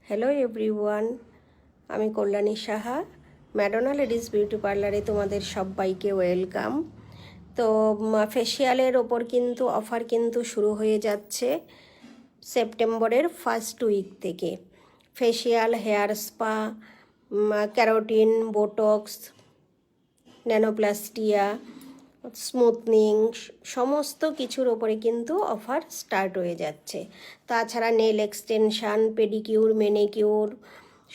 Hello everyone, আমি Kalyani Saha, Madonna ladies beauty পার্লারে তোমাদের সবাইকে ওয়েলকাম। তো ফেসিয়ালের ওপর কিন্তু অফার কিন্তু শুরু হয়ে যাচ্ছে সেপ্টেম্বরের ফার্স্ট উইক থেকে। Facial, hair spa, keratin, botox, nanoplastia, smoothening, সমস্ত কিছুর ওপরে কিন্তু অফার স্টার্ট হয়ে যাচ্ছে। তাছাড়া নেল এক্সটেনশান, পেডিকিউর, ম্যানিকিউর,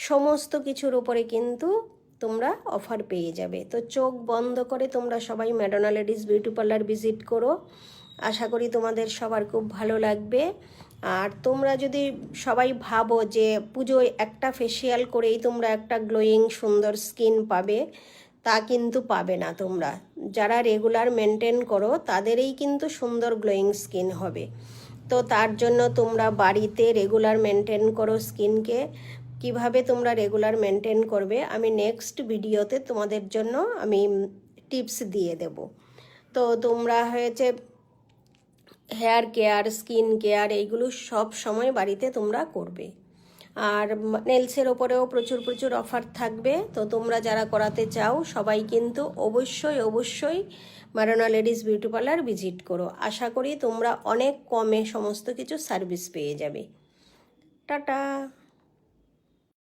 সমস্ত কিছুর ওপরে কিন্তু তোমরা অফার পেয়ে যাবে। তো চোখ বন্ধ করে তোমরা সবাই Madonna ladies beauty parlour visit করো। আশা করি তোমাদের সবার খুব ভালো লাগবে। আর তোমরা যদি সবাই ভাবো যে পুজোয় একটা ফেসিয়াল করেই তোমরা একটা গ্লোয়িং সুন্দর স্কিন পাবে, তা কিন্তু পাবে না। তোমরা যারা রেগুলার মেনটেন করো তাদেরই কিন্তু সুন্দর গ্লোয়িং স্কিন হবে। তো তার জন্য তোমরা বাড়িতে রেগুলার মেনটেন করো স্কিনকে। কিভাবে তোমরা রেগুলার মেনটেন করবে আমি নেক্সট ভিডিওতে তোমাদের জন্য আমি টিপস দিয়ে দেব। তো তোমরা হয়েছে হেয়ার কেয়ার, স্কিন কেয়ার, এইগুলো সব সময় বাড়িতে তোমরা করবে। আর নেলসের ওপরেও প্রচুর প্রচুর অফার থাকবে। তো তোমরা যারা করাতে চাও সবাই কিন্তু অবশ্যই Madonna ladies beauty parlour visit করো। আশা করি তোমরা অনেক কমে সমস্ত কিছু সার্ভিস পেয়ে যাবে। টাটা।